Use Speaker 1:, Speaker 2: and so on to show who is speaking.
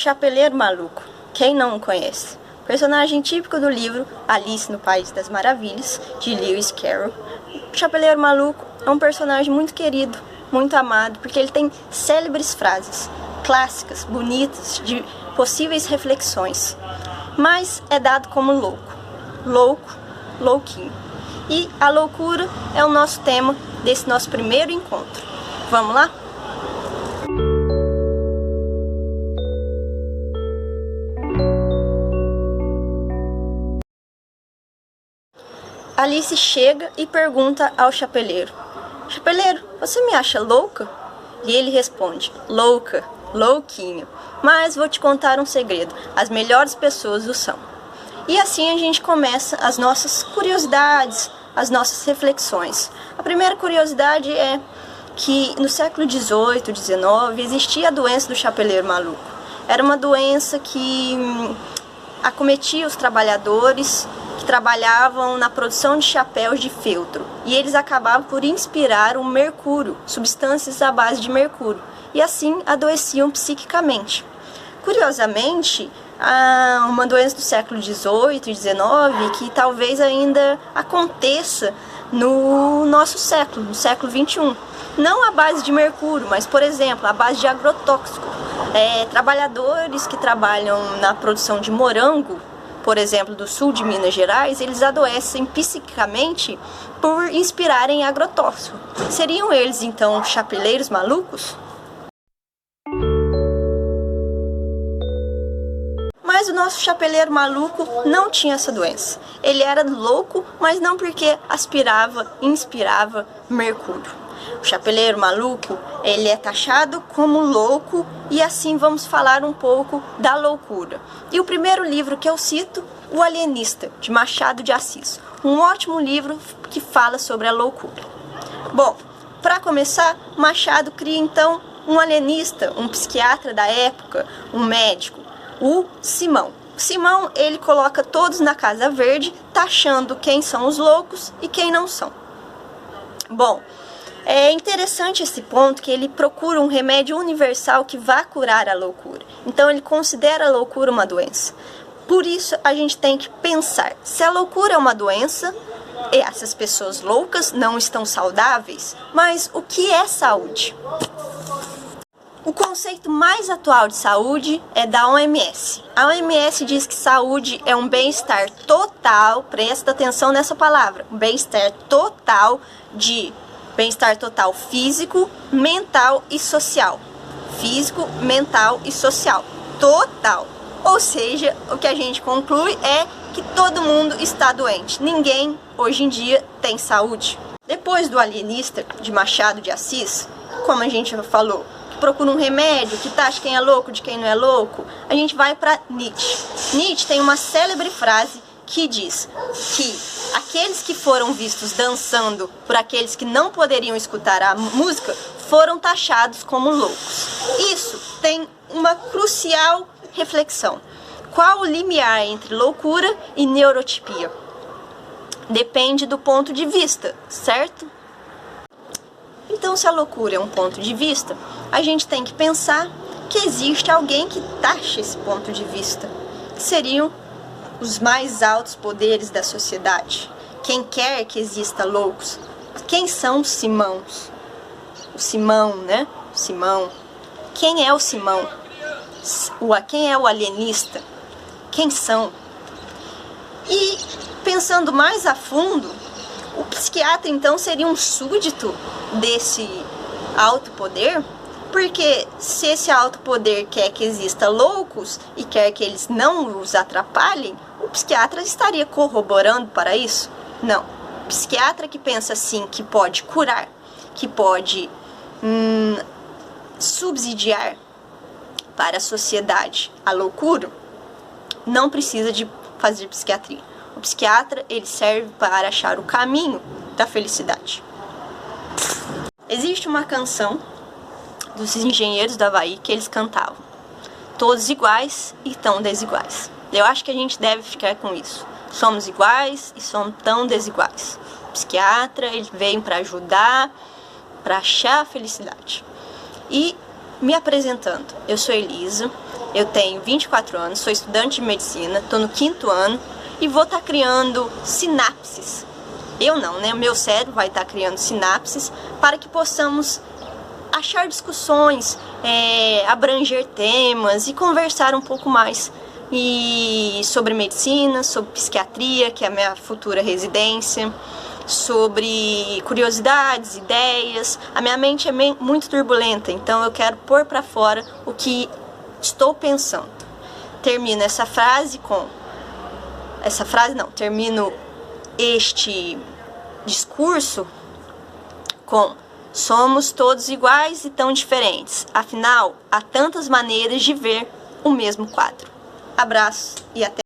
Speaker 1: Chapeleiro Maluco, quem não o conhece? Personagem típico do livro Alice no País das Maravilhas, de Lewis Carroll. O Chapeleiro Maluco é um personagem muito querido, muito amado, porque ele tem célebres frases, clássicas, bonitas, de possíveis reflexões. Mas é dado como louco, louquinho. E a loucura é o nosso tema desse nosso primeiro encontro. Vamos lá? Alice chega e pergunta ao chapeleiro: Chapeleiro, você me acha louca? E ele responde: louca, louquinho. Mas vou te contar um segredo: as melhores pessoas o são. E assim a gente começa as nossas curiosidades, as nossas reflexões. A primeira curiosidade é que no século XVIII, XIX, existia a doença do chapeleiro maluco. Era uma doença que acometia os trabalhadores que trabalhavam na produção de chapéus de feltro, e eles acabavam por inspirar o mercúrio, substâncias à base de mercúrio, e assim adoeciam psiquicamente. Curiosamente, há uma doença do século XVIII e XIX que talvez ainda aconteça no nosso século, no século XXI. Não à base de mercúrio, mas, por exemplo, à base de agrotóxico. Trabalhadores que trabalham na produção de morango, por exemplo, do sul de Minas Gerais, eles adoecem psiquicamente por inspirarem agrotóxico. Seriam eles, então, chapeleiros malucos? Mas o nosso chapeleiro maluco não tinha essa doença. Ele era louco, mas não porque inspirava mercúrio. O chapeleiro maluco, ele é taxado como louco, e assim vamos falar um pouco da loucura. E o primeiro livro que eu cito, O Alienista, de Machado de Assis. Um ótimo livro que fala sobre a loucura. Bom, para começar, Machado cria então um alienista, um psiquiatra da época, um médico, o Simão. Simão, ele coloca todos na Casa Verde, taxando quem são os loucos e quem não são. Bom, é interessante esse ponto que ele procura um remédio universal que vá curar a loucura. Então ele considera a loucura uma doença. Por isso a gente tem que pensar, se a loucura é uma doença, e essas pessoas loucas não estão saudáveis, mas o que é saúde? O conceito mais atual de saúde é da OMS. A OMS diz que saúde é um bem-estar total, presta atenção nessa palavra, um bem-estar total físico, mental e social. Físico, mental e social. Total. Ou seja, o que a gente conclui é que todo mundo está doente. Ninguém, hoje em dia, tem saúde. Depois do Alienista, de Machado de Assis, como a gente já falou, que procura um remédio, que taxa quem é louco de quem não é louco, a gente vai para Nietzsche. Nietzsche tem uma célebre frase que diz que aqueles que foram vistos dançando por aqueles que não poderiam escutar a música foram taxados como loucos. Isso tem uma crucial reflexão. Qual o limiar entre loucura e neurotipia? Depende do ponto de vista, certo? Então, se a loucura é um ponto de vista, a gente tem que pensar que existe alguém que taxa esse ponto de vista, que seriam os mais altos poderes da sociedade. Quem quer que exista loucos? Quem são os Simãos? O Simão, né? Simão. Quem é o Simão? Quem é o alienista? Quem são? E pensando mais a fundo, o psiquiatra então seria um súdito desse alto poder? Porque se esse alto poder quer que exista loucos e quer que eles não os atrapalhem, o psiquiatra estaria corroborando para isso? Não. O psiquiatra que pensa assim, que pode curar, que pode subsidiar para a sociedade a loucura, não precisa de fazer psiquiatria. O psiquiatra, ele serve para achar o caminho da felicidade. Existe uma canção dos Engenheiros do Havaí que eles cantavam: todos iguais e tão desiguais. Eu acho que a gente deve ficar com isso. Somos iguais e somos tão desiguais. O psiquiatra, ele vem para ajudar, para achar a felicidade. E Me apresentando, eu sou Elisa, eu tenho 24 anos, sou estudante de medicina, estou no 5º ano e vou estar criando sinapses. Eu não, né? O meu cérebro vai estar criando sinapses para que possamos achar discussões, abranger temas e conversar um pouco mais sobre medicina, sobre psiquiatria, que é a minha futura residência, sobre curiosidades, ideias. A minha mente é muito turbulenta, então eu quero pôr para fora o que estou pensando. Termino essa frase com... termino este discurso com: somos todos iguais e tão diferentes, afinal, há tantas maneiras de ver o mesmo quadro. Abraço e até